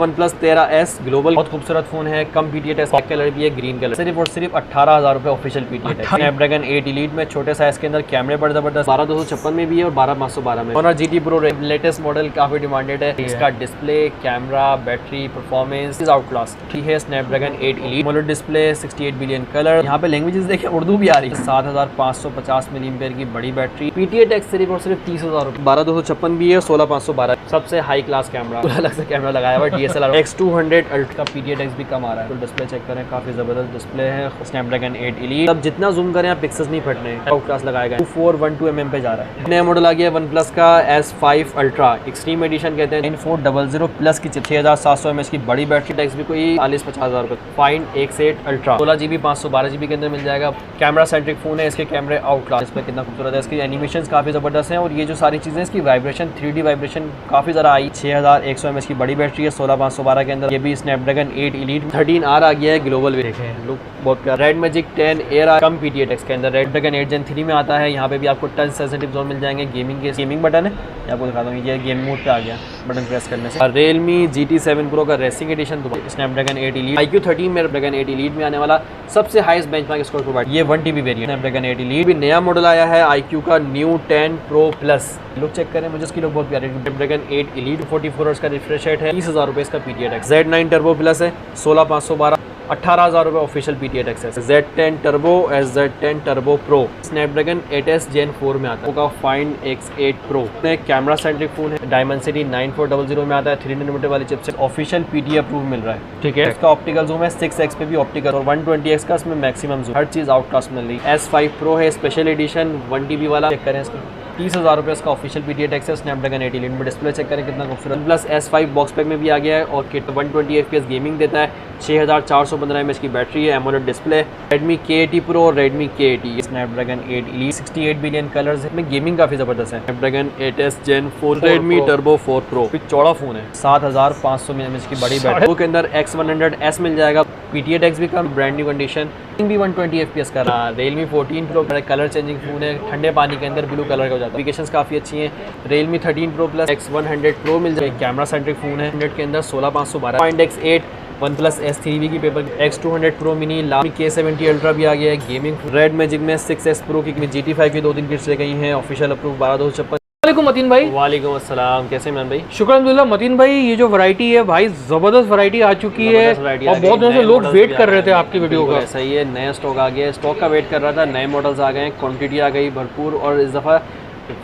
OnePlus 13S global, बहुत खूबसूरत phone है, कम PTA टैक्स, कलर भी है ग्रीन कलर, सिर्फ और सिर्फ 18,000 रुपए official PTA tax. Snapdragon 8 Elite में छोटे साइज के अंदर कैमरे बड़े जबरदस्त, 12,256 में भी है और 12,512 में। Honor GT Pro latest model काफी डिमांडेड है, इसका display, camera, battery, performance is out class. ठीक है Snapdragon 8 Elite AMOLED display, 68 billion colour, यहाँ पे लैंग्वेजेस देखें उर्दू भी आ रही है। 7,550 मिलीएम्पेयर की बड़ी बैटरी, PTA टैक्स सिर्फ और सिर्फ 30,000 रुपए, 12,256 भी है, 16,512। सबसे हाई क्लास कैमरा, अलग से कैमरा लगाया हुआ DSLR X200 Ultra का PTA टैक्स भी कम आ रहा है। तो डिस्प्ले चेक करें, काफी जबरदस्त डिस्प्ले है। स्नैपड्रैगन 8 Elite, अब जितना जूम करें पिक्सेल्स नहीं फटने, आउट क्लास लगाया गया। 2412 mm पे जा रहा है। नया मॉडल आ गया OnePlus का S5 Ultra एक्सट्रीम एडिशन कहते हैं, 9400 प्लस की चिप, 6700 mAh की बड़ी बैटरी, टैक्स भी कोई 40-50,000 रुपए। Find X8 Ultra 16GB 512GB के अंदर मिल जाएगा। कैमरा सेंट्रिक फोन है, इसके कैमरे आउट क्लास, इसमें कितना खूबसूरत है, इसकी एनिमेशन काफी जबरदस्त है। और ये जो सारी चीजें, इसकी वाइब्रेशन 3D वाइब्रेशन काफी ज़्यादा आई। 6100 mAh की बड़ी बैटरी है, 16,512 के अंदर। ये भी स्नैपड्रैगन 8 Elite 13R आ गया है ग्लोबल में, देखें लुक बहुत प्यारा। रेड मैजिक 10 Air कम PTA टैक्स के अंदर, स्नैपड्रैगन 8 Gen 3 में आता है। यहाँ पे भी आपको टच सेंसिटिव जोन मिल जाएंगे, गेमिंग बटन है, आपको दिखाता हूँ, ये गेम मोड पे आ गया बटन प्रेस करने से। Realme GT7 Pro का racing edition, Snapdragon 8 Elite IQ13 में स्नैपड्रैगन 8 Elite में आने वाला सबसे हाईएस्ट बेंचमार्क स्कोर प्रोवाइड, ये 1TB वेरिएंट स्नैपड्रैगन 8 Elite। भी नया मॉडल आया है IQ का new 10 Pro Plus, look check करें, मुझे इसकी लुक बहुत प्यारी। स्नैपड्रैगन 8 Elite 44 हर्ट्ज का रिफ्रेश रेट है, 30,000 रुपए इसका PTA tax. Z9 Turbo Plus है, 16,512, 18,000 रुपए ऑफिशियल PTA टैक्स है। Z10 Turbo Z10 Turbo Pro Snapdragon 8S Gen 4 में आता है। होगा Find X8 Pro camera centric phone है, Dimensity 9400 में आता है, 3nm वाली चिपसेट, ऑफिशियल PTA अप्रूव मिल रहा है। ठीक है, इसका ऑप्टिकल जूम है 6x पे भी ऑप्टिकल, और 120x का इसमें मैक्सिमम जूम, हर चीज आउट क्लास मिल रही है। S5 Pro है स्पेशल एडिशन 1TB वाला, चेक करें इसका 30,000 रुपये इसका ऑफिशियल PTA टैक्स है। स्नैपड्रैगन 8 Elite में डिस्प्ले चेक करें कितना खूबसूरत। प्लस S5 बॉक्स पैक में भी आ गया है और किट 120 FPS गेमिंग देता है, 6415 mAh की बैटरी है, AMOLED display. Redmi K80 Pro और Redmi K80, Snapdragon 8 Elite 68 billion colours में गेमिंग काफी जबरदस्त है। Snapdragon 8S Gen 4 Redmi Turbo 4 Pro, चौड़ा फोन है, 7500 mAh की बड़ी बैटरी के अंदर। X100S मिल जाएगा, PTA टैक्स भी कम, ब्रांड न्यू कंडीशन भी 120 FPS का रहा। Realme 14 Pro colour changing phone है, ठंडे पानी के अंदर ब्लू कलर का हो जाता है, एप्लीकेशंस काफी अच्छी हैं। Realme 13 Pro Plus X100 Pro मिल जाएगा, कैमरा सेंट्रिक फोन है, 100 के अंदर 16,512। Find X8 OnePlus S3 की paper, X200 Pro Mini, K70 Ultra भी आ गया है गेमिंग। रेड मैजिक में 6S Pro की GT5 की 2-3 किट्स ले गई हैं, ऑफिशियल अप्रूव 12,256। वालेकुम मतीन भाई। वालेकुम अस्सलाम, कैसे मैन भाई? शुक्र अल्हम्दुलिल्लाह। मतीन भाई, ये जो वैरायटी है भाई, जबरदस्त वैरायटी आ चुकी है और बहुत दिनों से लोग वेट कर रहे थे आपकी वीडियो का। ऐसा ही है, नया स्टॉक आ गया है, स्टॉक का वेट कर रहा था, नए मॉडल्स आ गए, क्वांटिटी आ गई भरपूर, और इस दफ़ा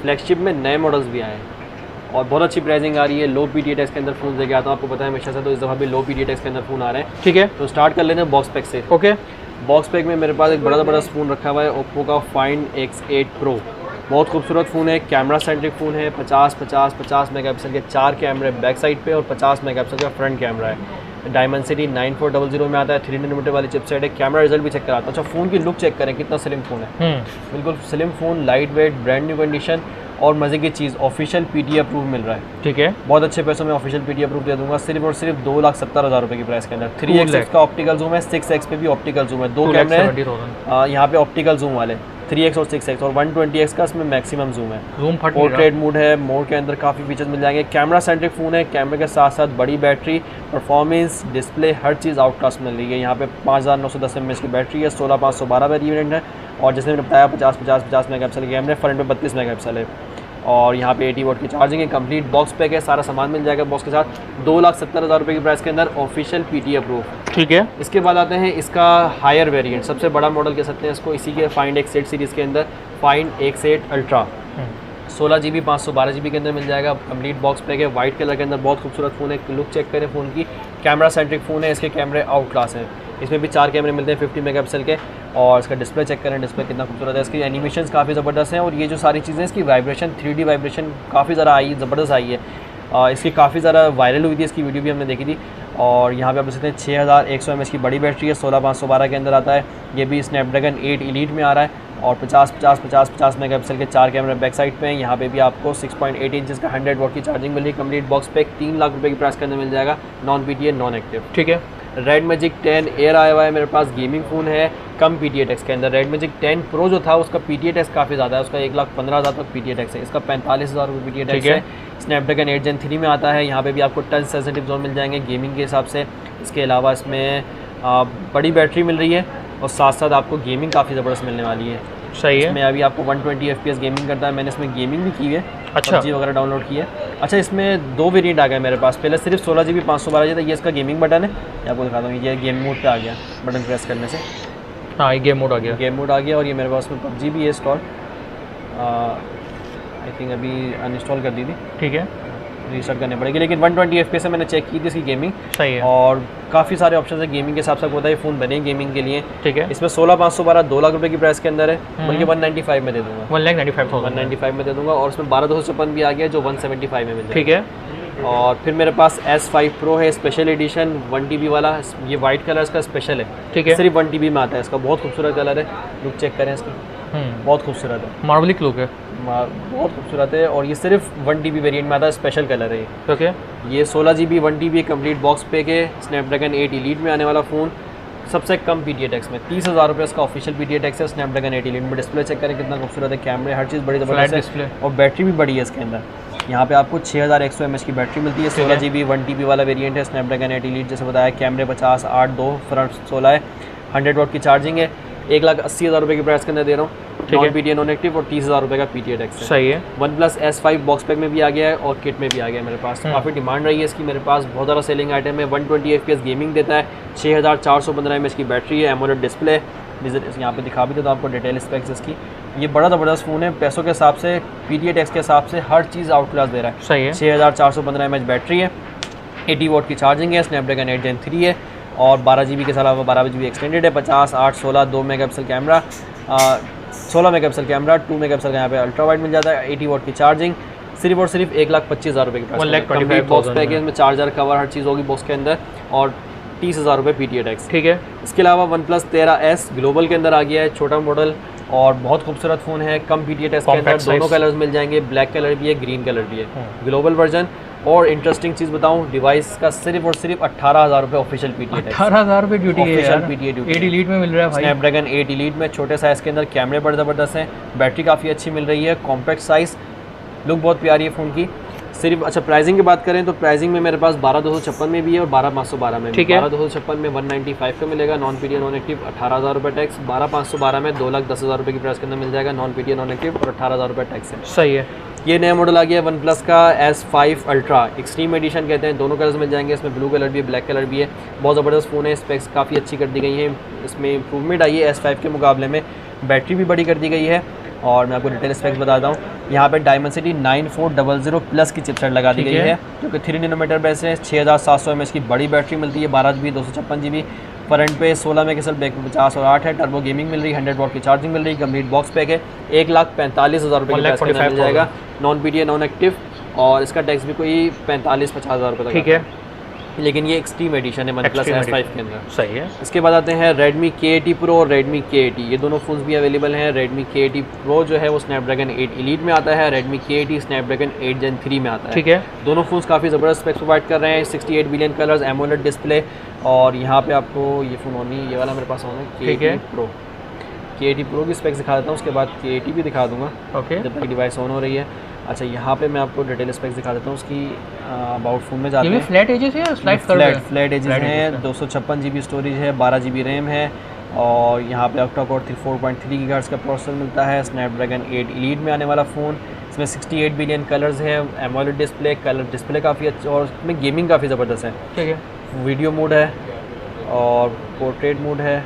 फ्लैगशिप में नए मॉडल्स भी आए और बहुत अच्छी प्राइसिंग आ रही है। लो PTA टैक्स के अंदर फोन लेके आता हूँ, आपको पता है हमेशा से, तो इस दफ़ा भी लो PTA टैक्स के अंदर फ़ोन आ रहे हैं। ठीक है, तो स्टार्ट कर लेते हैं बॉक्स पैक से। ओके, बॉक्स पैक में मेरे पास एक बड़ा फ़ोन रखा हुआ है, ओप्पो का Find X8 Pro, बहुत खूबसूरत फ़ोन है, कैमरा सेंट्रिक फ़ोन है, 50 मेगापिक्सल के 4 कैमरे बैक साइड पे और 50 मेगापिक्सल का फ्रंट कैमरा है। Dimensity 9400 में आता है, 3nm वाली चिपसेट है। कैमरा रिजल्ट भी चेक कराता हूँ। अच्छा, फ़ोन की लुक चेक करें, कितना स्लिम फ़ोन है, बिल्कुल slim phone, light weight, brand new condition, और मज़े की चीज़ ऑफिशियल PTA अप्रूव मिल रहा है। ठीक है, बहुत अच्छे पैसों में ऑफिशियल PTA अप्रूव दे दूंगा, सिर्फ और सिर्फ 2,70,000 रुपये की प्राइस के अंदर। 3x का ऑप्टिकल जूम है, 6x पे भी ऑप्टिकल जूम है, 2 कैमरे हैं यहाँ पे ऑप्टिकल जूम वाले, 3x और 6x, और 120x का इसमें मैक्सिमम जूम है। पोर्ट्रेट मोड है, मोड के अंदर काफ़ी फीचर्स मिल जाएंगे। कैमरा सेंट्रिक फ़ोन है, कैमरे के साथ साथ बड़ी बैटरी, परफॉर्मेंस, डिस्प्ले, हर चीज़ आउट क्लास मिल रही है। यहाँ पे 5,910 mAh की बैटरी है, 16,512 वेरिएंट है, और जैसे मैंने बताया 50 मेगापिक्सल के कैमरे, फ्रंट में 32 मेगापिक्सल है, और यहाँ पे 80 वाट की चार्जिंग है। कंप्लीट बॉक्स पैक है, सारा सामान मिल जाएगा बॉक्स के साथ, 2,70,000 रुपये की प्राइस के अंदर, ऑफिशियल PTA अप्रूव। ठीक है, इसके बाद आते हैं इसका हायर वेरिएंट, सबसे बड़ा मॉडल कह सकते हैं इसको, इसी के Find X8 सीरीज़ के अंदर Find X8 Ultra 16GB 512GB के अंदर मिल जाएगा। कंप्लीट बॉक्स पैक है, वाइट कलर के अंदर, बहुत खूबसूरत फ़ोन है, लुक चेक करें फ़ोन की। कैमरा सेंट्रिक फ़ोन है, इसके कैमरे आउट क्लास हैं, इसमें भी 4 कैमरे मिलते हैं 50 मेगापिक्सल के, और इसका डिस्प्ले चेक करें, डिस्प्ले कितना खूबसूरत है, इसकी एनिमेशंस काफ़ी ज़बरदस्त हैं, और ये जो सारी चीज़ें, इसकी वाइब्रेशन 3D वाइब्रेशन काफ़ी ज़्यादा आई, ज़बरदस्त आई है। इसकी काफ़ी ज़्यादा वायरल हुई थी, इसकी वीडियो भी हमने देखी थी। और यहाँ पे आप देख सकते हैं 6100 mAh की बड़ी बैटरी है, 16,512 के अंदर आता है। ये भी स्नैपड्रैगन 8 Elite में आ रहा है, और 50 मेगापिक्सल के 4 कैमरे बैक साइड पे हैं। यहाँ पे भी आपको 6.8 इंचज़ का 100 वाट की चार्जिंग मिली। कंप्लीट बॉक्स पैक 3 लाख रुपये की प्राइस के अंदर मिल जाएगा, नॉन PTA नॉन एक्टिव। ठीक है, रेड मैजिक 10 एयर आया हुआ है मेरे पास, गेमिंग फ़ोन है कम PTA टैक्स के अंदर। रेड मैजिक 10 प्रो जो था उसका PTA टैक्स काफ़ी ज़्यादा है, उसका 1,15,000 तक PTA टैक्स है, इसका 45,000 रुपये PTA टैक्स है। स्नैपड्रैगन 8 Gen 3 में आता है, यहाँ पे भी आपको टच सेंसिटिव जोन मिल जाएंगे गेमिंग के हिसाब से। इसके अलावा इसमें बड़ी बैटरी मिल रही है और साथ साथ आपको गेमिंग काफ़ी ज़बरदस्त मिलने वाली है। सही है। इसमें अभी आपको 120 FPS गेमिंग करता है, मैंने इसमें गेमिंग भी की है, अच्छा PUBG वगैरह डाउनलोड की है। अच्छा, इसमें 2 वेरिएंट आ गए मेरे पास, पहले सिर्फ 16 GB 512 था, ये इसका गेमिंग बटन है, ये आपको दिखाता हूँ, ये गेम मोड पे आ गया बटन प्रेस करने से। हाँ, ये गेम मोड आ गया, गेम मोड आ गया। और ये मेरे पास में PUBG भी है इंस्टॉल, आई थिंक अभी अनइंस्टॉल कर दी थी, ठीक है, रीस्टार्ट करनी पड़ेगी। लेकिन 120 FPS से मैंने चेक की थी इसकी गेमिंग, सही है। और काफ़ी सारे ऑप्शन है गेमिंग के हिसाब से, होता है फ़ोन बने गेमिंग के लिए, ठीक है। इसमें 16,512 2 लाख रुपए की प्राइस के अंदर है, बल्कि 195 में दे दूंगा, 1,95,000 195 में दे दूंगा। और उसमें 12,256 भी आ गया जो 175 में मिल जाएगा, ठीक है। और फिर मेरे पास S5 Pro है स्पेशल एडिशन 1 TB वाला, ये वाइट कलर इसका स्पेशल है, ठीक है, सिर्फ 1 TB में आता है, इसका बहुत खूबसूरत कलर है, लुक चेक करें इसकी, बहुत खूबसूरत है, मार्बलिक लुक है, बहुत खूबसूरत है। और ये सिर्फ 1 TB वेरिएंट में आता है, स्पेशल कलर है ये, ओके। ये 16 GB 1 TB complete box pack है, स्नैपड्रैगन 8 Elite में आने वाला फ़ोन, सबसे कम PTA टैक्स में 30,000 रुपये इसका ऑफिशियल PTA टैक्स है। स्नैपड्रैगन 8 Elite में डिस्प्ले चेक करें कितना खूबसूरत है, कैमरे हर चीज़ बड़ी ज़बरदस्त डिस्प्ले है, और बैटरी भी बड़ी है इसके अंदर। यहाँ पे आपको 6100 mAh की बैटरी मिलती है, 16 GB 1 TB वाला वेरिएंट है स्नैपड्रैगन 8 Elite, जैसे बताया, कैमरे 50 8 2 फ्रंट 16 है, 100 वाट की चार्जिंग है, 1,80,000 रुपये की प्राइस के अंदर दे रहा हूँ, नॉन PTA नॉन एक्टिव, और 30,000 रुपये का PTA टैक्स है। सही है। OnePlus S5 बॉक्स पैक में भी आ गया है और किट में भी आ गया है मेरे पास, काफ़ी डिमांड रही है इसकी, मेरे पास बहुत ज़्यादा सेलिंग आइटम है। 120 FPS गेमिंग देता है, 6415 mAh की बैटरी है, एमोलेड डिस्प्ले, यहाँ पे दिखा भी देता हूँ आपको डिटेल स्पेक्स इसकी। ये बड़ा ज़बरदस्त फ़ोन है, पैसों के हिसाब से PTA टैक्स के हिसाब से हर चीज़ आउट क्लास दे रहा है। सही है। 6415 mAh बैटरी है, 80 वाट की चार्जिंग है, स्नैपड्रैगन 8 Gen 3 है, और 12 GB के अलावा 12 GB एक्सटेंडेड है, 50 8 16 2 megapixel camera, 16 megapixel camera, 2 megapixel का यहाँ पे अल्ट्रा वाइड मिल जाता है, 80 वाट की चार्जिंग, सिर्फ और सिर्फ 1,25,000 रुपये की प्राइस, बॉक्स पैक है, इसमें चार्जर कवर हर चीज़ होगी बॉक्स के अंदर, और 30,000 रुपये PTA टैक्स, ठीक है। इसके अलावा OnePlus 13S ग्लोबल के अंदर आ गया है, छोटा मॉडल और बहुत खूबसूरत फ़ोन है, कम PTA टैक्स के अंदर, दोनों कलर्स मिल जाएंगे, ब्लैक कलर भी है, ग्रीन कलर भी है, ग्लोबल वर्जन। और इंटरेस्टिंग चीज़ बताऊं, डिवाइस का सिर्फ और सिर्फ 18,000 रुपये ऑफिशियल PTA टैक्स, 18,000 रुपये ड्यूटी है यार, PTA ड्यूटी 8 Elite में मिल रहा है भाई। स्नैपड्रैगन 8 Elite में छोटे साइज़ के अंदर, कैमरे बड़े ज़बरदस्त हैं, बैटरी काफ़ी अच्छी मिल रही है, कॉम्पैक्ट साइज़, लुक बहुत प्यारी है फ़ोन की सिर्फ। अच्छा, प्राइसिंग की बात करें तो प्राइसिंग में मेरे पास 12,256 में भी है और 12,512 में भी। 12,256 में 195 का मिलेगा, नॉन PTA नॉन एक्टिव 18,000 रुपये टैक्स, 12,512 में 2,10,000 रुपये की प्राइस के अंदर मिल जाएगा, नॉन PTA नॉन एक्टिव, और 18,000 रुपये टैक्स है। सही है। ये नया मॉडल आ गया OnePlus का S5 Ultra एक्सट्रीम एडिशन कहते हैं, दोनों कलर्स मिल जाएंगे, इसमें ब्लू कलर भी है, ब्लैक कलर भी है, बहुत ज़बरदस्त फ़ोन है, स्पेक्स काफ़ी अच्छी कर दी गई है, इसमें इंप्रूवमेंट आई है S5 के मुकाबले में, बैटरी भी बड़ी कर दी गई है, और मैं आपको डिटेल स्पेक्स बताता हूँ। यहाँ पे Dimensity 9400 प्लस की चिपसेट लगा दी गई है, जो कि 3 नैनोमीटर बेस है, 6700 mAh की बड़ी बैटरी मिलती है, 12 GB 256 GB, फ्रंट पे 16 मेगापिक्सल, बैक पे 50 और 8 है, टर्बो गेमिंग मिल रही है, 100 वाट की चार्जिंग मिल रही है, कंप्लीट बॉक्स पैक है, 1,45,000 रुपये का मिल जाएगा, नॉन PTA नॉन एक्टिव, और इसका टैक्स भी कोई 45-50,000 रुपये, ठीक है, लेकिन ये एक्सट्रीम एडिशन है OnePlus S5 के अंदर। सही है। इसके बाद आते हैं Redmi K80 Pro और Redmi K80, ये दोनों फ़ोन्स भी अवेलेबल हैं। Redmi K80 Pro जो है वो स्नैपड्रैगन 8 Elite में आता है, Redmi K80 स्नैपड्रैगन 8 Gen 3 में आता है, ठीक है। दोनों फ़ोन्स काफ़ी ज़बरदस्त स्पेक्स प्रोवाइड कर रहे हैं, 68 बिलियन कलर्स, एमोलेड डिस्प्ले, और यहाँ पे आपको ये फ़ोन होनी, ये वाला मेरे पास होना है K80 Pro, K80 Pro की स्पेक्स दिखा देता हूँ, उसके बाद K80 भी दिखा दूँगा, ओके, जब तक डिवाइस ऑन हो रही है। अच्छा, यहाँ पे मैं आपको डिटेल स्पेक्स दिखा देता हूँ उसकी। अबाउट फ़ोन में जाते हैं, फ्लैट एजेस है या फ्लैट एजेस हैं, 256 GB स्टोरेज है, 12 GB रैम है, और यहाँ पे ऑक्टा कोर 4.3 GHz का प्रोसेसर मिलता है, स्नैपड्रैगन 8 Elite में आने वाला फ़ोन, इसमें 68 बिलियन कलर्स हैं, एमोलेड डिस्प्ले, कलर डिस्प्ले काफ़ी अच्छा, और इसमें गेमिंग काफ़ी ज़बरदस्त है, ठीक है, वीडियो मोड है और पोर्ट्रेट मोड है,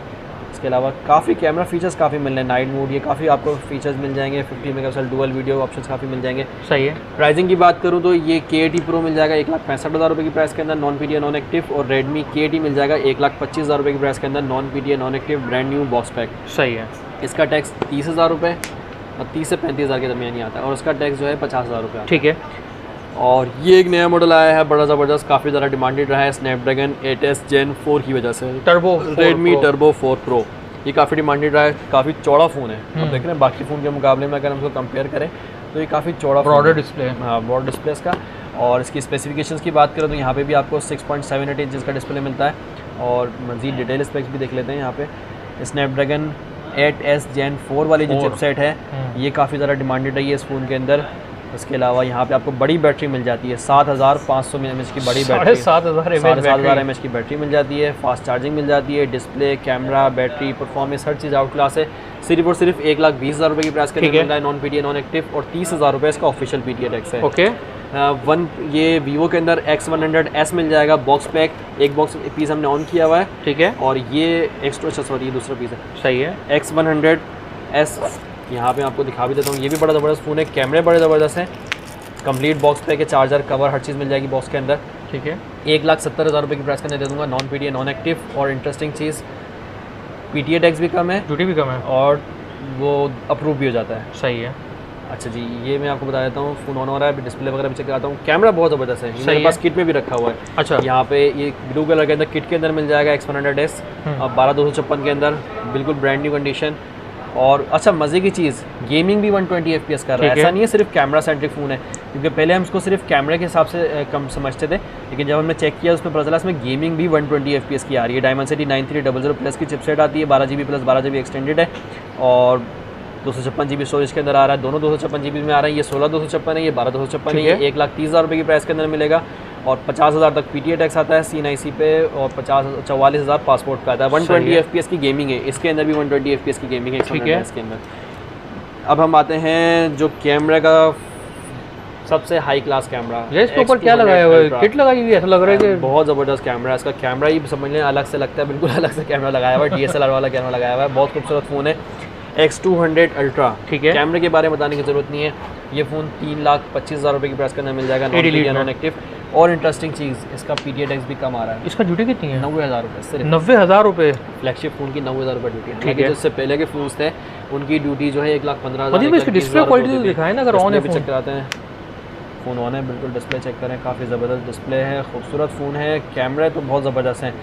इसके अलावा काफ़ी कैमरा फीचर्स काफ़ी मिल रहे हैं, नाइट मोड, ये काफ़ी आपको फीचर्स मिल जाएंगे, 50 मेगापिक्सल डुअल वीडियो ऑप्शंस काफ़ी मिल जाएंगे। सही है। प्राइसिंग की बात करूँ तो ये K80 Pro मिल जाएगा 1,65,000 रुपये की प्राइस के अंदर, नॉन PTA नॉन एक्टिव, और Redmi K80 मिल जाएगा 1,25,000 रुपये की प्राइस के अंदर, non PTA non active, brand new box pack. सही है। इसका टैक्स 30,000 रुपये और 30 से 35,000 के दरमियान ही आता है, और उसका टैक्स जो है 50,000 रुपये, ठीक है। और ये एक नया मॉडल आया है, बड़ा ज़बरदस्त, काफ़ी ज़्यादा डिमांडेड रहा है स्नैपड्रैगन 8S Gen 4 की वजह से, टर्बो Redmi Turbo 4 Pro, ये काफ़ी डिमांडेड रहा है, काफ़ी चौड़ा फ़ोन है, आप देख रहे हैं बाकी फ़ोन के मुकाबले में अगर हम उसको कंपेयर करें तो ये काफ़ी चौड़ा, ब्रॉडर डिस्प्ले, हाँ ब्रॉड डिस्प्ले इसका। और इसकी स्पेसिफिकेशंस की बात करें तो यहाँ पे भी आपको 6.78 इंच का डिस्प्ले मिलता है, और मज़ीद डिटेल स्पेक्स भी देख लेते हैं यहाँ पे। स्नैपड्रैगन 8S Gen 4 वाली जो चिपसेट है ये काफ़ी ज़्यादा डिमांडेड है ये इस फ़ोन के अंदर। इसके अलावा यहाँ पे आपको बड़ी बैटरी मिल जाती है, 7500 mAh की बड़ी बैटरी, 7500 mAh की बैटरी मिल जाती है, फास्ट चार्जिंग मिल जाती है, डिस्प्ले, कैमरा, बैटरी, परफॉर्मेंस हर चीज़ आउट क्लास है। सिर्फ और सिर्फ 1,20,000 रुपये की प्राइस के लिए मिल रहा है नॉन PTA नॉन एक्टिव, और 30,000 रुपये इसका ऑफिशियल PTA टैक्स है। ओके ये वीवो के अंदर X100S मिल जाएगा बॉक्स पैक, एक बॉक्स पीस हमने ऑन किया हुआ है, ठीक है। और ये एक्स्ट्रा, सॉरी ये दूसरा पीस है, सही है। X100S यहाँ पे आपको दिखा भी देता हूँ, ये भी बड़ा ज़बरदस्त फ़ोन है, कैमरे बड़े ज़बरदस्त हैं, कंप्लीट बॉक्स पैक है, चार्जर, कवर, हर चीज़ मिल जाएगी बॉक्स के अंदर, ठीक है। 1,70,000 रुपये की प्राइस के अंदर दे दूँगा नॉन PTA नॉन एक्टिव। और इंटरेस्टिंग चीज़ PTA टैक्स भी कम है, ड्यूटी भी कम है, और वो अप्रूव भी हो जाता है। सही है। अच्छा जी, ये मैं आपको बता देता हूँ, फ़ोन ऑन हो रहा है, अभी डिस्प्ले वगैरह भी चेक कराता हूँ। कैमरा बहुत ज़बरदस्त है, ये मेरे पास किट में भी रखा हुआ है। अच्छा, यहाँ पे ये ब्लू कलर के अंदर किट के अंदर मिल जाएगा X100S 12256 के अंदर, बिल्कुल ब्रांड न्यू कंडीशन। और अच्छा मज़े की चीज़, गेमिंग भी 120 FPS कर रहा है, ऐसा नहीं है सिर्फ कैमरा सेंट्रिक फ़ोन है, क्योंकि पहले हम इसको सिर्फ कैमरे के हिसाब से कम समझते थे, लेकिन जब हमने चेक किया उसमें पता चला इसमें गेमिंग भी 120 FPS की आ रही है। Dimensity 9300 प्लस की चिपसेट आती है, 12GB प्लस 12GB एक्सटेंडेड है, और 256GB स्टोरेज के अंदर आ रहा है, दोनों 256GB में आ रहे हैं। ये 16,256 है, ये 12,256 है, ये 1,30,000 रुपये की प्राइस के अंदर मिलेगा, और 50,000 तक PTA टैक्स आता है CNIC पे, और 44,000 पासपोर्ट का आता है। 120 FPS की गेमिंग है, इसके अंदर भी 120 FPS की गेमिंग है, ठीक है इसके अंदर। अब हम आते हैं जो कैमरे का सबसे हाई क्लास कैमरा, इसके ऊपर क्या लगाया हुआ है, किट लगाई हुई है, ऐसा लग रहा है कि बहुत ज़बरदस्त कैमरा है। इसका कैमरा ही समझ लें अलग से लगता है, बिल्कुल अलग से कैमरा लगाया हुआ है, DSLR वाला कैमरा लगाया हुआ है, बहुत खूबसूरत फ़ोन है। X200 Ultra, ठीक है। कैमरे के बारे में बताने की ज़रूरत नहीं है, ये फ़ोन 3,25,000 रुपये की प्राइस के अंदर मिल जाएगा नॉन एक्टिव। और इंटरेस्टिंग चीज़, इसका PTA टैक्स भी कम आ रहा है। इसका ड्यूटी कितनी है? 90,000 रुपये, सिर्फ 90,000 रुपये। फ्लैगशिप फ़ोन की 90,000 रुपये ड्यूटी है, ठीक है। जिससे पहले के फ़ोन्स थे उनकी ड्यूटी जो है 1,15,000। इसकी डिस्प्ले क्वालिटी दिखाएं ना, अगर ऑन है भी चेक कराते हैं, फ़ोन ऑन है, बिल्कुल डिस्प्ले चेक करें, काफ़ी ज़बरदस्त डिस्प्ले है, खूबसूरत फ़ोन है। कैमरे तो बहुत ज़बरदस्त हैं,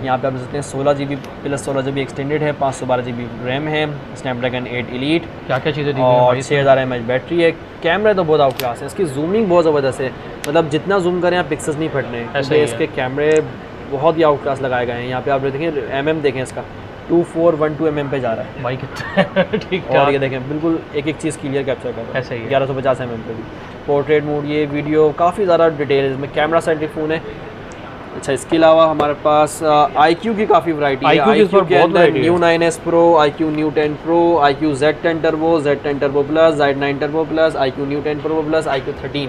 यहाँ पे आप देख सकते हैं 16GB प्लस 16GB एक्सटेंडेड है, 512GB रैम है, स्नैपड्रैगन 8 एलीट, क्या क्या चीज़ें दी हैं, और 6000 mAh बैटरी है। कैमरा तो बहुत आउट क्लास है, इसकी जूमिंग बहुत ज़बरदस्त है, मतलब जितना जूम करें आप पिक्सेल्स नहीं फटने, क्योंकि इसके कैमरे बहुत ही आउट क्लास लगाए गए हैं। यहाँ पे आप देखें MM देखें, इसका 2412 mm पे जा रहा है भाई, कितना ठीक है। और ये देखें बिल्कुल एक एक चीज़ क्लियर कैप्चर कर रहा है, ऐसा ही है। 1150 mm पे भी पोर्ट्रेट मोड, ये वीडियो काफ़ी ज़्यादा डिटेल इसमें, कैमरा सेंट्रिक फ़ोन है। अच्छा, इसके अलावा हमारे पास IQ की काफ़ी वैरायटी है। IQ के अंदर new 9S Pro, IQ new 10 Pro, IQ Z10 Turbo, Z10 Turbo Plus, Z9 Turbo Plus, IQ new 10 Pro Plus, IQ 13,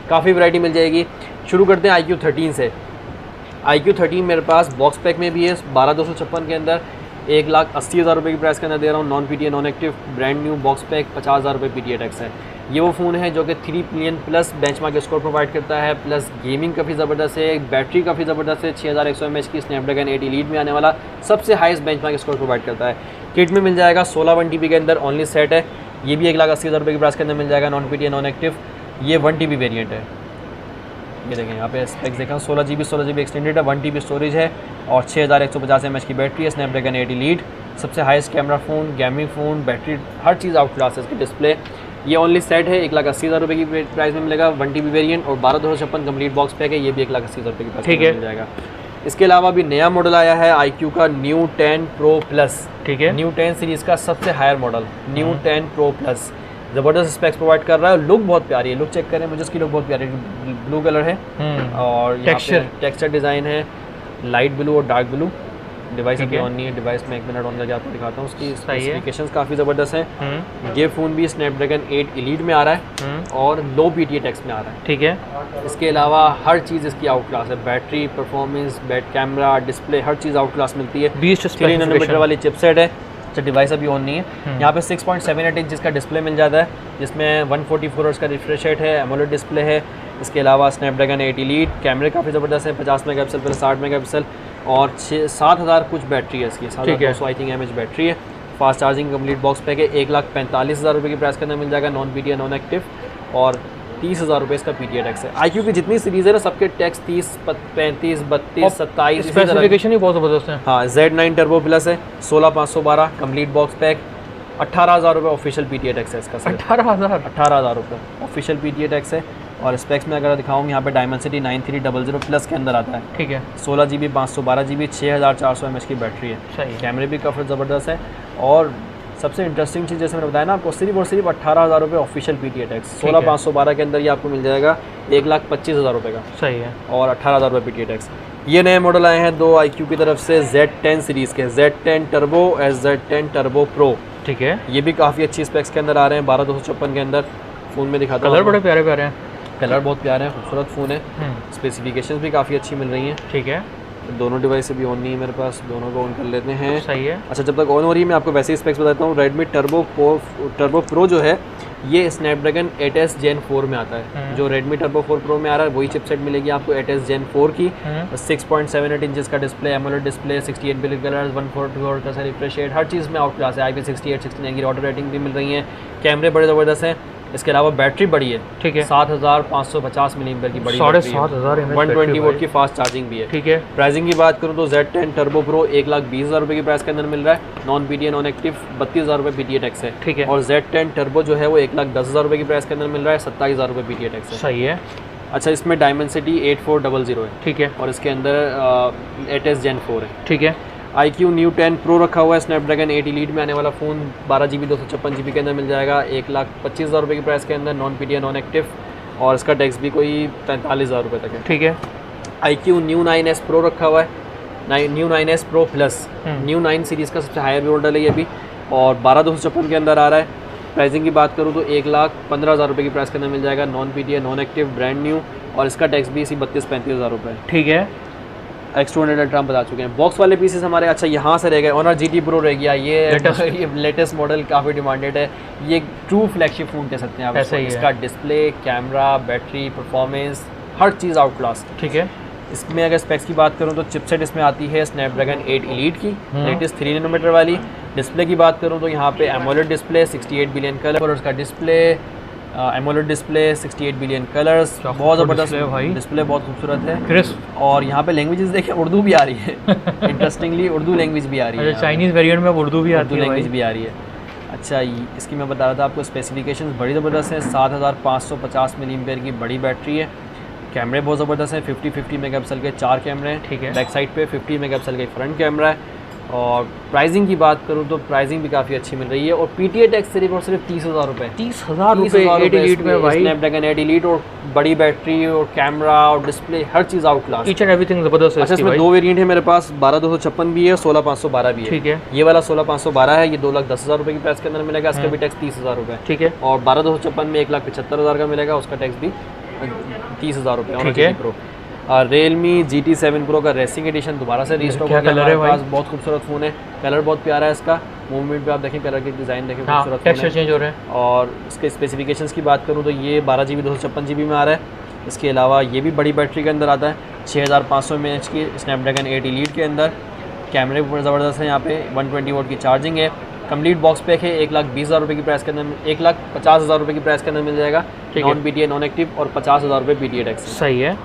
काफ़ी वैरायटी मिल जाएगी। शुरू करते हैं IQ 13 से। IQ 13 मेरे पास बॉक्स पैक में भी है, 12,256 के अंदर, 1,80,000 रुपये की प्राइस के अंदर दे रहा हूँ, non PTA non active, brand new box pack, 50,000 रुपये PTA टैक्स है। ये वो फ़ोन है जो कि 3 million plus benchmark score provide करता है, प्लस गेमिंग काफ़ी ज़बरदस्त है, बैटरी काफ़ी ज़बरदस्त है, 6100 mAh की स्नैपड्रैगन 8 एलीट में आने वाला सबसे हाईएस्ट बेंचमार्क स्कोर प्रोवाइड करता है। किट में मिल जाएगा 16 1TB के अंदर ओनली सेट है, ये भी 1,80,000 रुपये की प्राइस के अंदर मिल जाएगा नॉन PTA नॉन एक्टिव। ये 1TB वेरियंट है, ये देखें यहाँ पे स्पेक्स देखा, 16GB एक्सटेंडेड है, 1TB स्टोरेज है, और 6150 mAh की बैटरी है, स्नैपड्रैगन 8 एलीट, सबसे highest camera phone, gaming phone, battery, हर चीज़ आउट क्लास है। इसकी डिस्प्ले ये ओनली सेट है, 1,80,000 रुपये की प्राइस में मिलेगा, 1TB वेरिएंट, और 12,256 कंप्लीट बॉक्स पैक है, ये भी 1,80,000 रुपये की प्राइस में मिल जाएगा। इसके अलावा भी नया मॉडल आया है IQ का न्यू 10 Pro Plus, ठीक है, न्यू 10 सीरीज़ का सबसे higher model new 10 Pro Plus, ज़बरदस्त स्पेक्स प्रोवाइड कर रहा है, लुक बहुत प्यारी है, लुक चेक करें, मुझे इसकी लुक बहुत प्यारी है, ब्लू कलर है, और टेक्सचर डिज़ाइन है, लाइट ब्लू और डार्क ब्लू। डिवाइस अभी ऑन नहीं है, डिवाइस में 1 मिनट ऑन करके आपको दिखाता हूँ, उसकी स्पेसिफिकेशंस काफ़ी ज़बरदस्त हैं। ये फ़ोन भी स्नैपड्रैगन 8 एलीट में आ रहा है, और लो PTA टैक्स में आ रहा है, ठीक है। इसके अलावा हर चीज़ इसकी आउट क्लास है, बैटरी, परफॉर्मेंस, कैमरा, डिस्प्ले, हर चीज़ आउट क्लास मिलती है। 3 नैनोमीटर वाली चिपसेट है। अच्छा, डिवाइस अभी ऑन नहीं है। यहाँ पे 6.78 इंच जिसका डिस्प्ले मिल जाता है, जिसमें 144 हर्ट्ज़ का रिफ्रेश रेट है, एमोलेड डिस्प्ले है। इसके अलावा स्नैपड्रैगन 8 एलीट, कैमरे काफ़ी ज़बरदस्त है, 50 मेगापिक्सल प्लस 60 मेगापिक्सल, और 7,000 कुछ बैटरी है इसकी, 7,200 आई थिंक mAh बैटरी है। Fast charging complete box pack है, 1,45,000 रुपये की प्राइस के अंदर मिल जाएगा नॉन PTA नॉन एक्टिव, और 30,000 रुपये इसका PTA टैक्स है। IQ की जितनी सीरीज़ है ना, सबके टैक्स 30, 35, 32, 27, स्पेसिफिकेशन ही बहुत ज़बरदस्त है। हाँ, Z9 टर्बो प्लस है, 16,512 कंप्लीट बॉक्स पैक, 18,000 रुपये ऑफिशियल PTA टैक्स है इसका। 18,000 रुपये ऑफिशियल PTA टैक्स है। और स्पेक्स में अगर दिखाऊँ यहाँ पे डायमेंसिटी 9300 प्लस के अंदर आता है। ठीक है। 16 GB 512 GB 6400 mAh की बैटरी है। सही है। कैमरे भी काफ़ी ज़बरदस्त है। और सबसे इंटरेस्टिंग चीज़ जैसे मैंने बताया ना आपको, सिर्फ और सिर्फ 18,000 रुपये ऑफिशियल PTA टैक्स। 16,512 के अंदर ये आपको मिल जाएगा 1,25,000 रुपये का। सही है। और 18,000 रुपये PTA टैक्स। ये नए मॉडल आए हैं 2 IQ की तरफ से Z10 सीरीज़ के, Z10 turbo Z10 turbo pro. ठीक है। ये भी काफ़ी अच्छी स्पेक्स के अंदर आ रहे हैं, 12,256 के अंदर। फ़ोन में दिखाता हूँ। कलर बड़े प्यारे प्यारे हैं। कलर बहुत प्यारे हैं, खूबसूरत फ़ोन है। स्पेसिफिकेशंस भी काफ़ी अच्छी मिल रही हैं। ठीक है। दोनों डिवाइस से भी ऑन नहीं है मेरे पास, दोनों को ऑन कर लेते हैं। सही है। अच्छा, जब तक ऑन हो रही है मैं आपको वैसे ही स्पेक्स बताता हूँ। रेडमी टर्बो प्रो जो है ये स्नैपड्रैगन 8S Gen 4 में आता है। जो रेडमी टर्बो 4 प्रो में आ रहा है वही चिपसेट मिलेगी आपको 8S Gen 4 की। 6.78 इंचेस का display, AMOLED display, 68 billion colours, 144 का रिफ्रेश रेट, हर चीज़ में आउट क्लास है। IP68 69 की ऑटो रेटिंग भी मिल रही है। कैमरे बड़े ज़बरदस्त हैं। इसके अलावा बैटरी बड़ी है। ठीक है। 7550 मिलीएम्पियर की बड़ी बैटरी है। 120 वोल्ट की फास्ट चार्जिंग भी है। ठीक है। प्राइसिंग की बात करूँ तो Z10 टर्बो प्रो 1,20,000 रुपये की प्राइस के अंदर मिल रहा है। नॉन PTA नॉन एक्टिव 32,000 रुपये PTA टैक्स है। ठीक है। और Z10 टर्बो जो है वो 1,10,000 रुपये की प्राइस के अंदर मिल रहा है, 27,000 रुपये PTA टैक्स है। सही है। अच्छा, इसमें डायमेंसिटी 8400 है। ठीक है। और इसके अंदर 8S Gen 4 है। ठीक है। IQ Neo 10 Pro रखा हुआ है, स्नैपड्रैगन 8 Elite में आने वाला फ़ोन 12 GB 256 GB के अंदर मिल जाएगा, 1,25,000 रुपये की प्राइस के अंदर, नॉन PTA नॉन एक्टिव। और इसका टैक्स भी कोई 45,000 रुपये तक है। ठीक है। IQ Neo 9S Pro रखा हुआ है, Neo 9S Pro Plus, Neo 9 series का सबसे हायर मॉडल है ये भी, और 12,256 के अंदर आ रहा है। प्राइसिंग की बात करूँ तो 1,15,000 रुपये की प्राइस के अंदर मिल जाएगा, non PTA non active, brand new. और इसका टैक्स भी इसी 32-35,000 रुपये। ठीक है। X200 अल्ट्रा हम बता चुके हैं। बॉक्स वाले पीसेस हमारे अच्छा यहाँ से रह गए। ऑनर GT Pro रह गया, ये लेटेस्ट मॉडल काफ़ी डिमांडेड है। ये ट्रू फ्लैगशिप फ़ोन कह सकते हैं आप इसको। इसका डिस्प्ले, कैमरा, बैटरी, परफॉर्मेंस, हर चीज़ आउट क्लास। ठीक है। इसमें अगर स्पेक्स की बात करूँ तो चिपसेट इसमें आती है स्नैपड्रैगन 8 Elite की, लेटेस्ट 3 नैनोमीटर वाली। डिस्प्ले की बात करूँ तो यहाँ पे एमोलेड डिस्प्ले, 68 बिलियन कलर, और उसका display AMOLED display, 68 billion colours, बहुत ज़बरदस्त है भाई। डिस्प्ले बहुत खूबसूरत है, क्रिस्प। और यहाँ पे लैंग्वेजेस देखिए, उर्दू भी आ रही है। इंटरेस्टिंगली उर्दू लैंग्वेज भी आ रही है। चाइनीज़ वेरिएंट में उर्दू भी आती है, लैंग्वेज भी आ रही है। अच्छा, इसकी मैं बता रहा था आपको, स्पेसिफिकेशंस बड़ी ज़बरदस्त है। 7550 मिलीएम्पियर की बड़ी बैटरी है। कैमरे बहुत ज़बरदस्त हैं, 50-50 मेगापिक्सल के 4 कैमरे हैं। ठीक है। बैक साइड पे 50 मेगापिक्सल का फ्रंट कैमरा है। और प्राइसिंग की बात करूँ तो प्राइसिंग भी काफ़ी अच्छी मिल रही है। और PTA टैक्स सिर्फ और सिर्फ 30,000 रुपये। 30,000 रुपये 8 Elite में भाई। स्नैपड्रैगन 8 Elite और बड़ी बैटरी और कैमरा और डिस्प्ले, हर चीज़ out class, each and everything ज़बरदस्त है। अच्छा, इसमें 2 वेरिएंट है मेरे पास, 12,256 भी है, 16,512 भी है। ठीक है। ये वाला 16,512 है, ये 2,10,000 रुपये की प्राइस के अंदर मिलेगा। इसका भी टैक्स 30,000 रुपये। ठीक है। और 12,256 में 1,75,000 का मिलेगा, उसका टैक्स भी 30,000 रुपये। ठीक है। प्रो Realme GT7 Pro का रेसिंग एडिशन दोबारा से रीस्टॉक हो गया हमारे पास। बहुत खूबसूरत फ़ोन है, कलर बहुत प्यारा है इसका। मूवमेंट पे आप देखें, कलर की डिज़ाइन देखें, खूबसूरत टेक्सचर चेंज हो रहे हैं। और इसके स्पेसिफिकेशंस की बात करूँ तो ये 12 GB 256 GB में आ रहा है। इसके अलावा ये भी बड़ी बैटरी के अंदर आता है, 6500 mAh की स्नैपड्रैगन 8 Elite के अंदर। कैमरे बहुत ज़बरदस्त है, यहाँ पे 120 वोल्ट की चार्जिंग है। कंप्लीट बॉक्स पैक है, 1,20,000 रुपये की प्राइस के अंदर, 1,50,000 रुपये की प्राइस के अंदर मिल जाएगा, नॉन PTA नॉन एक्टिव, और 50,000 रुपये PTA टैक्स। सही है।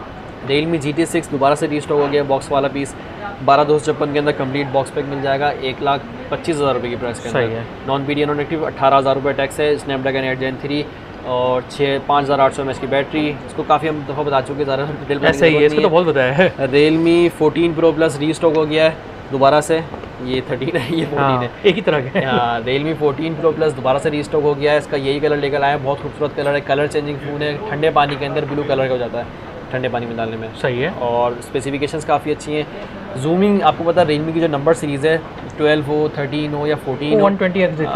Realme GT6 दोबारा से रीस्टॉक हो गया, बॉक्स वाला पीस 12,256 के अंदर कंप्लीट बॉक्स पैक मिल जाएगा, 1,25,000 रुपये की प्राइस के अंदर, नॉन PTA नॉन एक्टिव, 18,000 रुपये टैक्स है। स्नैपड्रैगन 8 Gen 3 और 5,800 mAh की बैटरी। इसको काफ़ी हम दफ़ा बता चुके हैं, ज़्यादा डिटेल में सही है, इसको तो बहुत बताया है। Realme 14 Pro Plus रीस्टॉक हो गया है दोबारा से, ये 13 है, ये 14 है, एक ही तरह के। हाँ, Realme 14 Pro Plus दोबारा से रीस्टॉक हो गया है। इसका यही कलर लेकर आया है, बहुत खूबसूरत कलर है, कलर चेंजिंग फ़ोन है, ठंडे पानी के अंदर ब्लू कलर का हो जाता है, ठंडे पानी में डालने में। सही है। और स्पेसिफिकेशंस काफ़ी अच्छी हैं। जूमिंग आपको पता है, Realme की जो नंबर सीरीज़ है, 12 हो, 13 हो या 14 हो,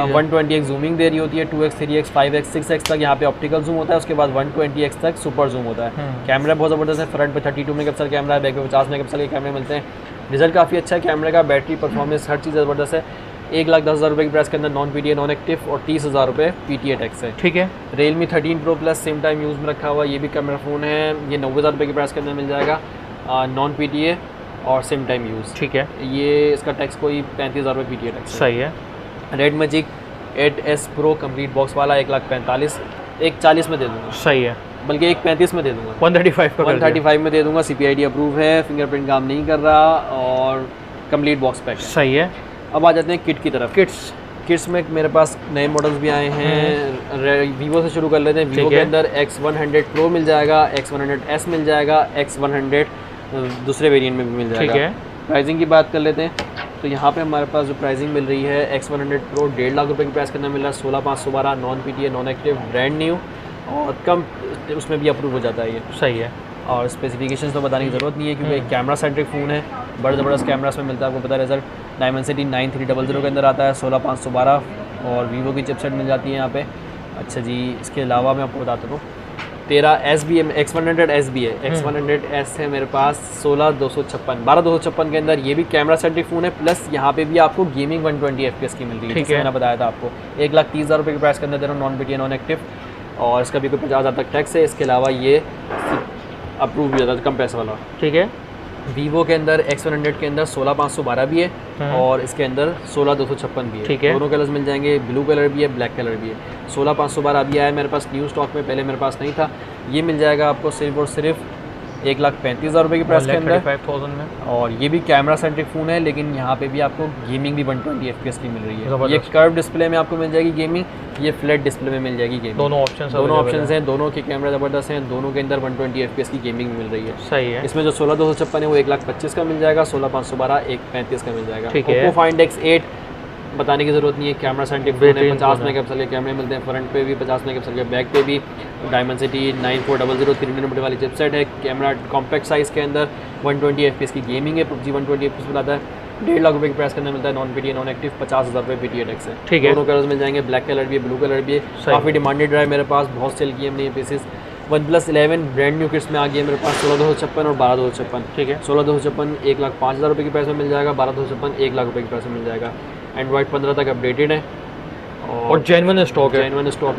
120x जूमिंग दे रही होती है, 2x 3x 5x 6x तक यहाँ पे ऑप्टिकल जूम होता है, उसके बाद 120x तक सुपर जूम होता है। कैमरा बहुत ज़बरदस्त है, फ्रंट पे 32 मेगापिक्सल कैमरा है, बैक पे 50 मेगापिक्सल के कैमरे मिलते हैं। रिजल्ट काफ़ी अच्छा है कैमरे का, बैटरी परफॉर्मेंस हर चीज़ ज़बरदस्त है। 1,10,000 रुपये की प्राइस के अंदर नॉन PTA नॉन एक्टिव, और 30,000 रुपये PTA टैक्स है। ठीक है। Realme 13 Pro Plus same time use में रखा हुआ, ये भी कैमरा फ़ोन है, ये 90,000 रुपये की प्राइस के अंदर मिल जाएगा, नॉन PTA और सेम टाइम यूज़। ठीक है। ये इसका टैक्स कोई 35,000 रुपये PTA टैक्स। सही है। Red Magic 8S Pro complete box वाला 1,45,000, 1,40,000 में दे दूँगा। सही है, बल्कि 1,35,000 में दे दूँगा, 135 में दे दूँगा। CPID अप्रूव है, फिंगरप्रिंट काम नहीं कर रहा, और कंप्लीट बॉक्स पैक। सही है। अब आ जाते हैं किट की तरफ। किट्स में मेरे पास नए मॉडल्स भी आए हैं। वीवो से शुरू कर लेते हैं। वीवो के अंदर X100 Pro मिल जाएगा, X100S मिल जाएगा, X100 दूसरे वेरिएंट में भी मिल जाएगा। प्राइसिंग की बात कर लेते हैं तो यहाँ पे हमारे पास जो प्राइसिंग मिल रही है X100 Pro 1.5 लाख रुपए की प्राइस के अंदर मिल रहा है, 16,512 non PTA non active brand new, और कम उसमें भी अप्रूव हो जाता है ये। सही है। और स्पेसिफिकेशंस तो बताने की ज़रूरत नहीं है क्योंकि कैमरा सेंट्रिक फ़ोन है, बड़ा ज़बरदस्त कैमरा इसमें मिलता है। आपको पता है रिजल्ट Dimensity 9300 के अंदर आता है, 16,512 और वीवो की चिपसेट मिल जाती है यहाँ पे। अच्छा जी, इसके अलावा मैं आपको बताता हूँ 13S भी है, X100S भी है, X100S है मेरे पास 16,256 12,256 के अंदर। ये भी कैमरा सेंट्रिक फ़ोन है, प्लस यहाँ पे भी आपको गेमिंग 120 FPS की मिल रही है। ठीक है, मैंने बताया था आपको 1,30,000 रुपये की प्राइस के अंदर दे रहा हूँ, नॉन PTA नॉन एक्टिव, और इसका भी कोई 50,000 तक टैक्स है। इसके अलावा ये अप्रूव भी होता है कम पैसे वाला। ठीक है, वीवो के अंदर X100 के अंदर 16,512 भी है और इसके अंदर 16,256 भी है। ठीक है, दोनों कलर्स मिल जाएंगे, ब्लू कलर भी है, ब्लैक कलर भी है। 16,512 अभी आया है मेरे पास न्यू स्टॉक में, पहले मेरे पास नहीं था। ये मिल जाएगा आपको सिर्फ और सिर्फ 1,35,000 रुपये की प्राइस के अंदर 5,000 में। और ये भी कैमरा सेंट्रिक फ़ोन है, लेकिन यहाँ पे भी आपको गेमिंग भी 120 FPS की मिल रही है। ये कर्व डिस्प्ले में आपको मिल जाएगी गेमिंग, ये फ्लैट डिस्प्ले में मिल जाएगी गेमिंग। दोनों ऑप्शन हैं, दोनों के कैमरे ज़बरदस्त हैं, दोनों के अंदर 120 FPS की गेमिंग मिल रही है। सही है। इसमें जो 16,256 है वो 1,25,000 का मिल जाएगा, 16,512 1,35,000 का मिल जाएगा। Oppo Find X8 बताने की ज़रूरत नहीं है, कैमरा सेंट्रिक फ़ोन है, 50 मेगापिक्सल के कैमरे मिलते हैं, फ्रंट पे भी 50 मेगापिक्सल के, बैक पे भी। Dimensity 9400 3nm वाली चिपसेट है, कैमरा कॉम्पैक्ट साइज़ के अंदर, 120 FPS की गेमिंग है, PUBG 120 FPS मिलाता है। 1.5 लाख रुपए की प्राइस के अंदर मिलता है, नॉन PTA नॉन एक्टिव, 50,000 रुपये PTA टैक्स है। ठीक है, दोनों कलर्स मिल जाएंगे, ब्लैक कलर भी है, ब्लू कलर भी है। काफ़ी डिमांडेड रहा है मेरे पास, बहुत सेल किए हमने ये pieces. OnePlus 11 brand new kits में आ गया मेरे पास 16,256 और 12,256। ठीक है, 16,256 1,05,000 रुपये की प्राइस में मिल जाएगा, 12,256 1 लाख रुपये की प्राइस में मिल जाएगा। एंड्रॉइड 15 तक अपडेटेड है और जेन्युइन स्टॉक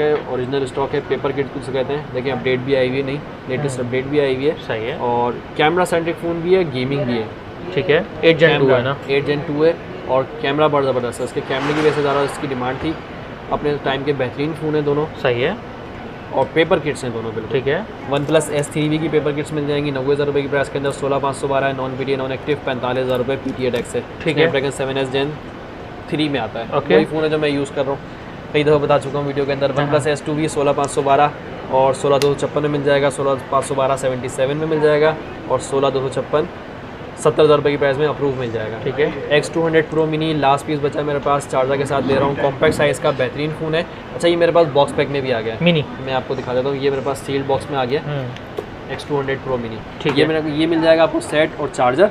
है, ओरिजिनल स्टॉक है, पेपर किट कुछ कहते हैं। देखिए अपडेट भी आई हुई है, नहीं लेटेस्ट अपडेट भी आई हुई है। सही है, और कैमरा सेंट्रिक फ़ोन भी है, गेमिंग भी है। ठीक है, 8 Gen 2 है ना, 8 Gen 2 है और कैमरा बड़ा ज़बरदस्त है। इसके कैमरे की वजह से ज़्यादा इसकी डिमांड थी, अपने टाइम के बेहतरीन फ़ोन है दोनों। सही है, और पेपर किट्स हैं दोनों बिल्कुल। ठीक है, OnePlus S3 की पेपर किट्स मिल जाएंगी 90,000 रुपये की प्राइस के अंदर, 16,512 है, नॉन PTA नॉन एक्टिव, 45,000 रुपये PTA टैक्स है। ठीक है, Snapdragon 7S Gen 3 में आता है। वही फ़ोन है जो मैं यूज़ कर रहा हूँ, कई दफ़ा बता चुका हूँ वीडियो के अंदर। OnePlus S2 भी 16,512 और 16,256 में मिल जाएगा, 16,512 77 में मिल जाएगा और 16,256 70,000 रुपये की प्राइस में अप्रूव मिल जाएगा। ठीक है, X200 Pro Mini last piece बचा मेरे पास, चार्जर के साथ ले रहा हूँ, कॉम्पैक्ट साइज़ का बेहतरीन फ़ोन है। अच्छा, ये मेरे पास बॉक्स पैक में भी आ गया मिनी, मैं आपको दिखा देता हूँ। ये मेरे पास सील्ड बॉक्स में आ गया X200 Pro Mini। ठीक है, मेरा ये मिल जाएगा आपको सेट और चार्जर,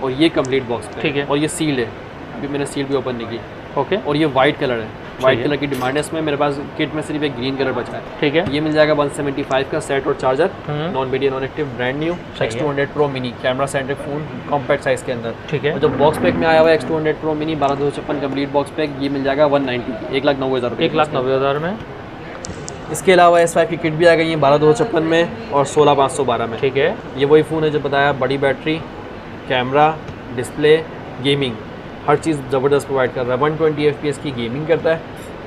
और ये कंप्लीट बॉक्स। ठीक है, और ये सील्ड है, अभी मैंने सील भी ओपन नहीं की। ओके, और ये वाइट कलर है, वाइट कलर की डिमांड है इसमें। मेरे पास किट में सिर्फ एक ग्रीन कलर बचा है। ठीक है, ये मिल जाएगा 175 का सेट और charger, non PTA non active, brand new X200 Pro Mini camera centric phone compact size के अंदर। ठीक है, और जो बॉक्स पैक में आया हुआ है X200 Pro Mini 12,256 complete box pack, ये मिल जाएगा 190 1,90,000 रुपये, 1,90,000 में। इसके अलावा S5 की किट भी आ गई है 12,256 में और 16,512 में। ठीक है, ये वही फ़ोन है जो बताया, बड़ी बैटरी, कैमरा, डिस्प्ले, गेमिंग, हर चीज़ ज़बरदस्त प्रोवाइड कर रहा है। 120 FPS की गेमिंग करता है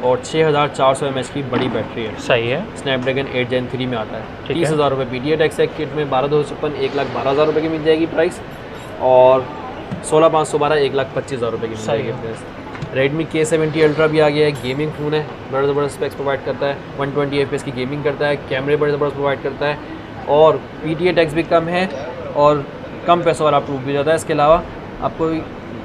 और 6,400 mAh की बड़ी बैटरी है। सही है, Snapdragon 8 Gen 3 में आता है। 30,000 रुपये PTA टैक्स है। किट में 12,256 1,12,000 रुपये की मिल जाएगी प्राइस, और 16,512 1,25,000 रुपये की मिल जाएगी प्राइस। Redmi K70 Ultra भी आ गया है, गेमिंग फ़ोन है, बड़ा ज़बरदस्त स्पेक्स प्रोवाइड करता है, 120 FPS की गेमिंग करता है, कैमरे बड़े ज़बरदस्त प्रोवाइड करता है, और PTA टैक्स भी कम है और कम पैसों वाला अप्रूव भी जाता है। इसके अलावा आपको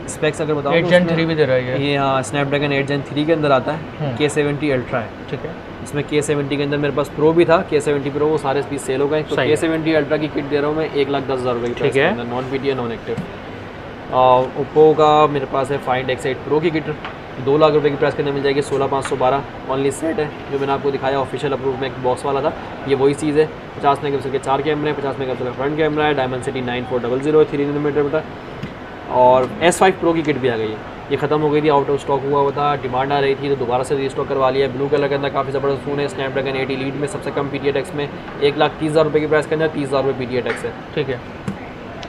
स्पेक्स अगर बताऊँ 8 Gen 3 भी दे रहा है ये। हाँ, Snapdragon 8 Gen 3 के अंदर आता है, K70 Ultra है। ठीक है, इसमें K70 के अंदर मेरे पास प्रो भी था, K70 Pro वो सारे पीस सेल हो गए, तो K70 Ultra की किट दे रहा हूँ मैं 1,10,000 रुपये की। ठीक है, non PTA non active. Oppo का मेरे पास है Find X8 Pro की किट 2 लाख रुपये की प्राइस के अंदर मिल जाएगी, 16,512 ओनली सेट है। जो मैंने आपको दिखाया ऑफिशियल अप्रूव में एक बॉक्स वाला था, ये वही चीज़ है। 50 मेगापिक्सल के 4 कैमरे हैं, 50 मेगापिक्सल का फ्रंट कैमरा है, Dimensity 9400 3nm बटा, और S5 Pro की किट भी आ गई है। ये ख़त्म हो गई थी, आउट ऑफ स्टॉक हुआ था, डिमांड आ रही थी तो दोबारा से रीस्टॉक करवा लिया है। ब्लू कलर के अंदर काफ़ी ज़बरदस्त फ़ोन है, Snapdragon 8 Elite में सबसे कम PTA टैक्स में 1,30,000 रुपये की प्राइस के अंदर 30,000 रुपये PTA टैक्स है। ठीक है,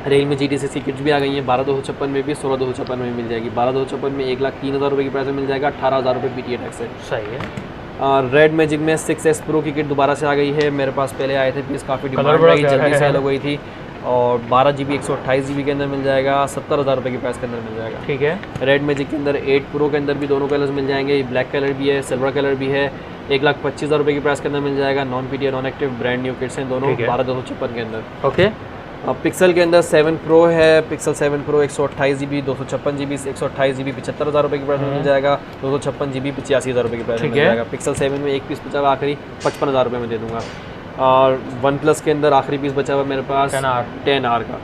Realme GT6 की किट्स भी आ गई हैं 12,256 में भी, 16,256 में मिल जाएगी। 12,256 में 1,03,000 रुपये की प्राइस में मिल जाएगा, 18,000 रुपये PTA टैक्स है। सही है। रेड मैजिक में 6S Pro की किट दोबारा से आ गई है, मेरे पास पहले आए थे पीस, काफ़ी डिमांड रही, जल्दी सेल हो गई थी। और 12 GB 128 GB के अंदर मिल जाएगा, 70,000 रुपये की प्राइस के अंदर मिल जाएगा। ठीक है। रेड मैजिक के अंदर 8 प्रो के अंदर भी दोनों कलर्स मिल जाएंगे, ब्लैक कलर भी है, सिल्वर कलर भी है, 1,25,000 रुपये की प्राइस के अंदर मिल जाएगा। Non PTA non active brand new kits हैं दोनों, 12,256 के अंदर। ओके। पिक्सल के अंदर 7 प्रो है, pixel 7 pro 128 GB 256 GB 128 GB 75,000 रुपये की प्राइस में मिल जाएगा, 256 GB 85,000 रुपये की प्राइस में मिल जाएगा। पिक्सल 7 में एक पीस बचा हुआ आखिरी 55,000 रुपये में दे दूँगा। और वन प्लस के अंदर आखिरी पीस बचा हुआ मेरे पास 10R का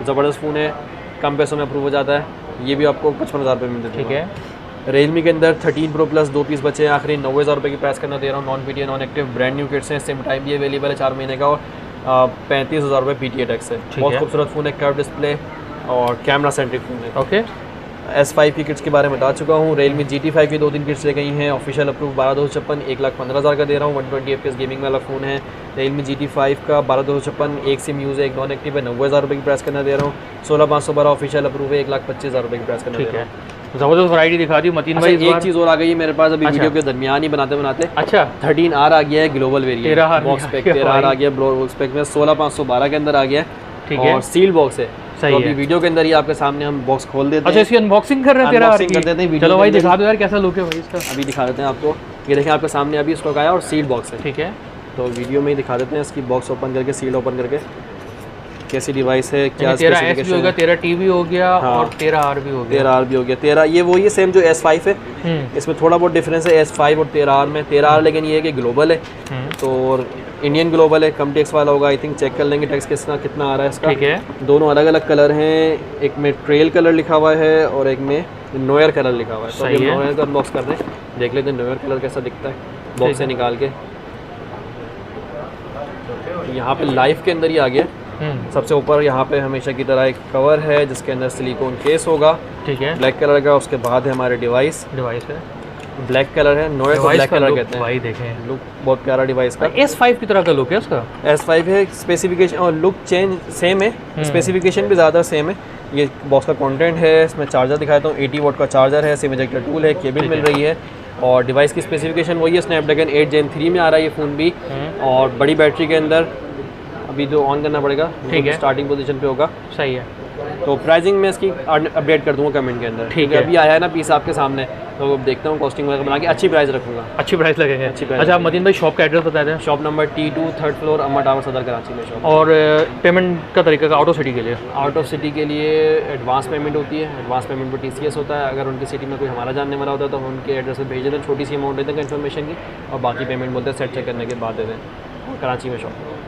ज़बरदस्त फ़ोन है, कम पैसों में अप्रूव हो जाता है, ये भी आपको 55,000 रुपये में दे दूँगा। ठीक है। रियलमी के अंदर 13 प्रो प्लस 2 पीस बचे हैं आखिरी 90,000 रुपये की प्राइस के अंदर दे रहा हूँ। Non PTA non active brand new kits हैं, सिम टाइम भी अवेलेबल है 4 महीने का, और 35,000 रुपये पीटीए टैक्स है। बहुत खूबसूरत फ़ोन है, कर्व डिस्प्ले और कैमरा सेंट्रिक फ़ोन है। ओके। S5 की किट्स के बारे में बता चुका हूँ। Realme GT5 की 2-3 किट्स ले गई हैं, ऑफिशियल अप्रूव 12,256 1,15,000 का दे रहा हूँ। 120 FPS गेमिंग वाला फ़ोन है। Realme GT5 का 12,256 एक सिम यूज़ है, एक नॉन एक्टिव है, 90,000 रुपये की प्राइस करना दे रहा हूँ। 16,512 ऑफिशियल अप्रूव है, 1,25,000 रुपये की प्राइस करना दे रहा हूँ। ज़बरदस्त वैरायटी दिखा दी मतीन भाई। एक चीज़ और आ गई है मेरे पास अभी वीडियो के दरमियान ही बनाते बनाते। अच्छा। 13R आ गया है global variant box pack, 13R आ गया बॉक्स पैक में, 16,512 के अंदर आ गया। ठीक है। और सील बॉक्स है। सही तो अभी है। वीडियो के अंदर ही आपके सामने हम बॉक्स खोल देते हैं। अच्छा, इसकी अनबॉक्सिंग कर रहे हैं? अनबॉक्सिंग कर देते हैं। चलो भाई दिखा दो यार कैसा लुक है भाई इसका। अभी दिखा देते हैं आपको, ये देखें आपके सामने अभी स्टॉक आया और सील बॉक्स है। ठीक है। तो वीडियो में ही दिखा देते हैं इसकी बॉक्स ओपन करके, सील ओपन करके, कैसी डिवाइस है, क्या 13S भी हो गया, 13T भी हो गया, हाँ। और 13R भी हो गया। 13R भी हो गया। 13 ये वही है सेम जो S5 है, इसमें थोड़ा बहुत डिफरेंस है S5 और 13R में। 13R लेकिन ये है कि ग्लोबल है, तो इंडियन ग्लोबल है, कम टैक्स वाला होगा। आई थिंक चेक कर लेंगे टैक्स कितना आ रहा है इसका। ठीक है। दोनों अलग अलग कलर हैं, एक में ट्रेल कलर लिखा हुआ है और एक में नोयर कलर लिखा हुआ है। तो अभी नोयर का अनबॉक्स कर रहे हैं, देख लेते हैं नोयर कलर कैसा दिखता है बॉक्स से निकाल के। यहाँ पे लाइफ के अंदर ही आ गया। सबसे ऊपर यहाँ पे हमेशा की तरह एक कवर है जिसके अंदर सिलिकॉन केस होगा। ठीक है। ब्लैक कलर का। उसके बाद है हमारे डिवाइस है, ब्लैक कलर है, नोयर को ब्लैक कलर कहते हैं भाई। देखें लुक बहुत प्यारा डिवाइस का। S5 की तरह का लुक है उसका। S5 है, स्पेसिफिकेशन और लुक चेंज सेम है, स्पेसिफिकेशन भी ज़्यादा सेम है। ये बॉक्स का कंटेंट है, इसमें चार्जर दिखाता हूँ, 80 वाट का चार्जर है, सिम इजेक्टर टूल है, केबल मिल रही है, और डिवाइस की स्पेसिफिकेशन वही है। स्नैपड्रैगन 8 Gen 3 में आ रहा है ये फ़ोन भी, और बड़ी बैटरी के अंदर। अभी तो ऑन करना पड़ेगा, ठीक है, स्टार्टिंग पोजीशन पे होगा। सही है। तो प्राइसिंग में इसकी अपडेट कर दूंगा कमेंट के अंदर। ठीक है। अभी आया है ना पीस आपके सामने, तो देखता हूँ कॉस्टिंग वगैरह बना के अच्छी प्राइस रखूंगा। अच्छी प्राइस लगेगी। अच्छी प्राइस। अच्छा, मतीन भाई शॉप का एड्रेस बता दें। Shop number T2 3rd floor अम्मा टावर सदर कराची में शॉप। और पेमेंट का तरीका का आउट ऑफ सिटी के लिए? आउट ऑफ सिटी के लिए एडवांस पेमेंट होती है, एडवांस पेमेंट पर TCS होता है। अगर उनकी सिटी में कोई हमारा जानने वाला होता है तो हम उनके एड्रेस पर भेज देते हैं, छोटी सी अमाउंट देते हैं इन्फॉर्मेशन की, और बाकी पेमेंट बोलते हैं सेट चेक करने के बाद देते हैं। कराची में शॉप।